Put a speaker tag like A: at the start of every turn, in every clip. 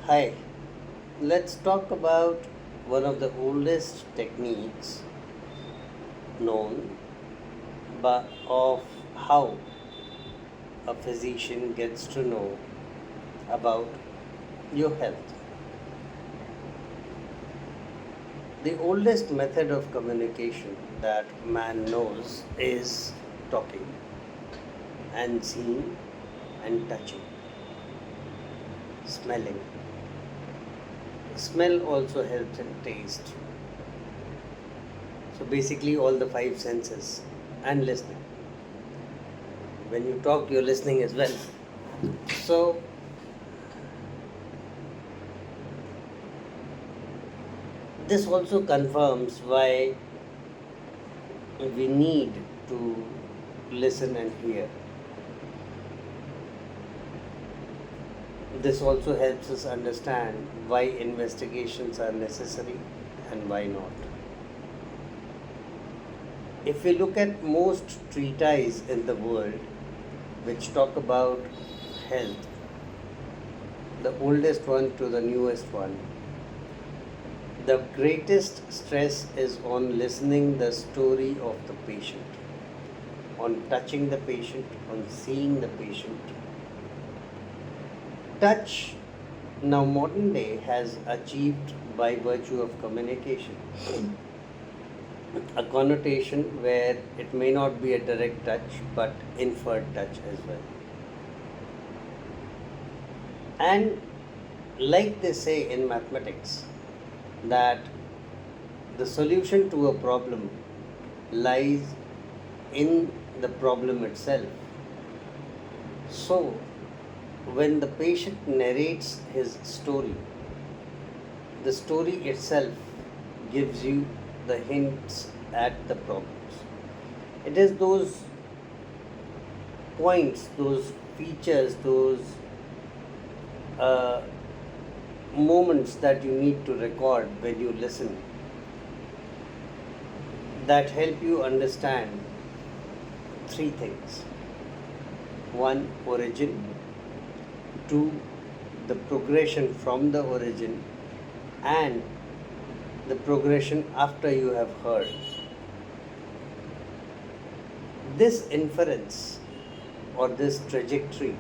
A: Hi, let's talk about one of the oldest techniques known of how a physician gets to know about your health. The oldest method of communication that man knows is talking and seeing and touching, smelling. Smell also helps in taste. So basically, all the five senses and listening. When you talk, you're listening as well. So, this also confirms why we need to listen and hear. This also helps us understand why investigations are necessary and why not. If we look at most treatises in the world which talk about health, the oldest one to the newest one, the greatest stress is on listening the story of the patient, on touching the patient, on seeing the patient. Touch now modern day has achieved by virtue of communication a connotation where it may not be a direct touch but inferred touch as well. And like they say in mathematics, that the solution to a problem lies in the problem itself. So, when the patient narrates his story, the story itself gives you the hints at the problems. It is those points, those features, those uh, moments that you need to record when you listen that help you understand three things: one, origin; two, the progression from the origin; and the progression after you have heard. This inference or this trajectory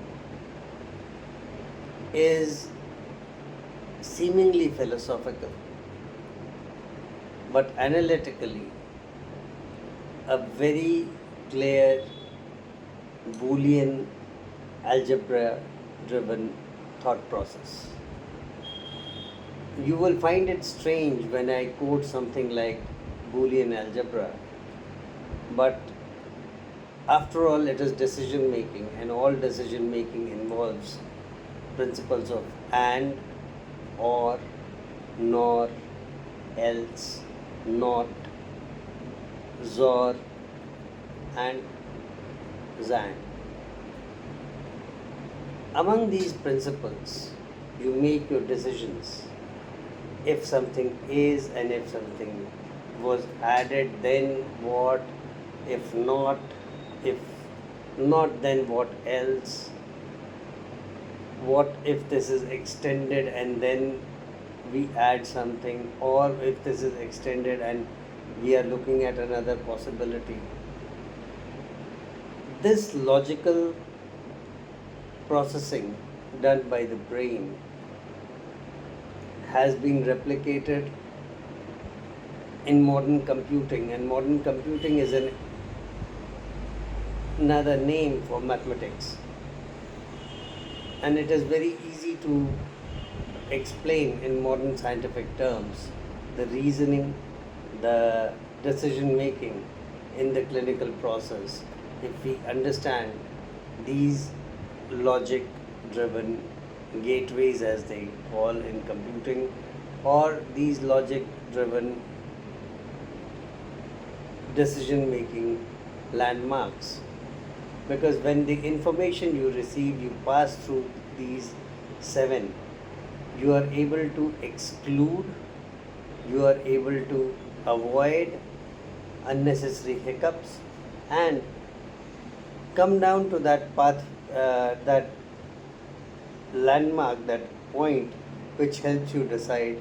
A: is seemingly philosophical, but analytically a very clear Boolean algebra driven thought process. You will find it strange when I quote something like Boolean algebra, but after all, it is decision making, and all decision making involves principles of and, or, nor, else, not, zor, and zan. Among these principles, you make your decisions. If something is and if something was added, then what? If not, if not, then what else? What if this is extended and then we add something, or if this is extended and we are looking at another possibility? This logical processing done by the brain has been replicated in modern computing, and modern computing is another name for mathematics, and it is very easy to explain in modern scientific terms the reasoning, the decision making in the clinical process if we understand these logic driven gateways, as they call in computing, or these logic driven decision making landmarks. Because when the information you receive, you pass through these seven, you are able to exclude, you are able to avoid unnecessary hiccups, and come down to that path, that landmark, that point which helps you decide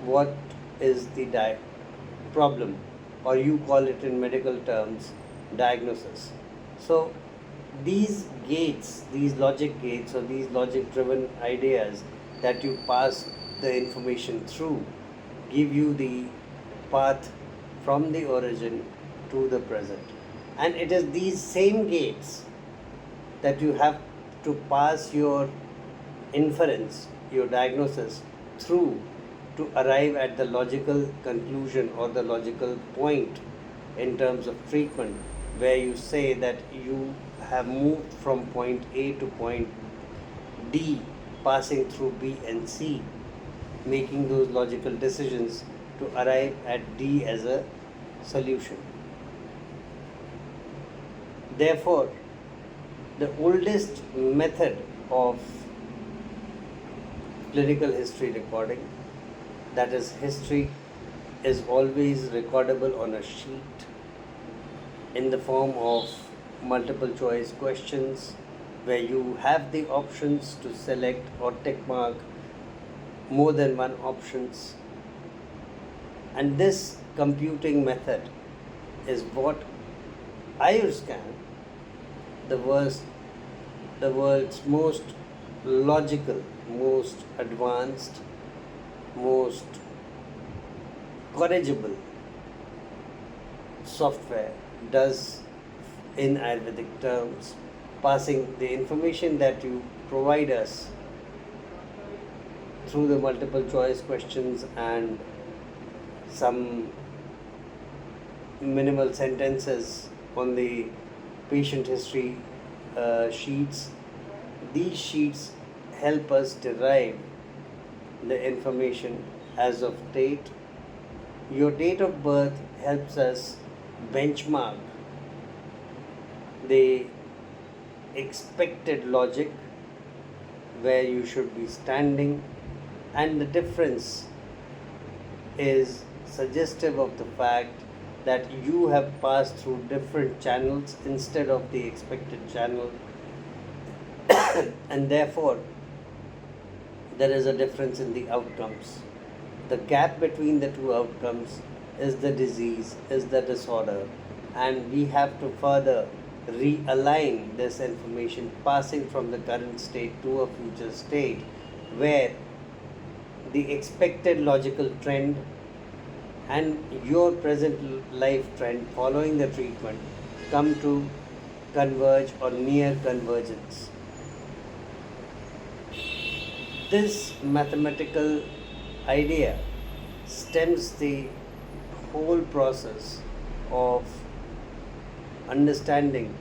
A: what is the problem, or you call it in medical terms diagnosis. So these gates, these logic gates, or these logic driven ideas that you pass the information through, give you the path from the origin to the present. And it is these same gates that you have to pass your inference, your diagnosis through, to arrive at the logical conclusion or the logical point in terms of treatment, where you say that you have moved from point A to point D, passing through B and C, making those logical decisions to arrive at D as a solution. Therefore, the oldest method of clinical history recording, that is history, is always recordable on a sheet in the form of multiple choice questions, where you have the options to select or tick mark more than one options. And this computing method is what Ayurskaan, the world's most logical, most advanced, most corrigible software does in Ayurvedic terms, passing the information that you provide us through the multiple choice questions and some minimal sentences on the patient history sheets. These sheets help us derive the information as of date. Your date of birth helps us benchmark the expected logic where you should be standing, and the difference is suggestive of the fact that you have passed through different channels instead of the expected channel, and therefore there is a difference in the outcomes. The gap between the two outcomes is the disease, is the disorder, and we have to further realign this information, passing from the current state to a future state where the expected logical trend and your present life trend following the treatment come to converge or near convergence. This mathematical idea stems the whole process of understanding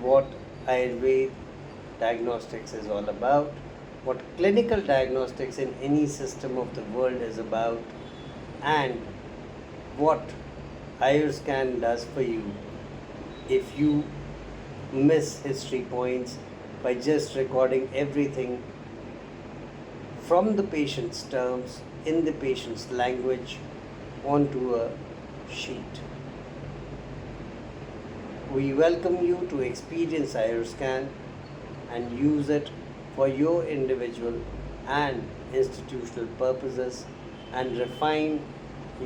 A: what Ayurveda diagnostics is all about, what clinical diagnostics in any system of the world is about, and what Ayurskaan does for you if you miss history points by just recording everything from the patient's terms, in the patient's language, onto a sheet. We welcome you to experience Ayurskaan and use it for your individual and institutional purposes, and refine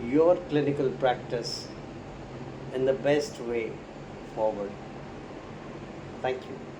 A: your clinical practice in the best way forward. Thank you.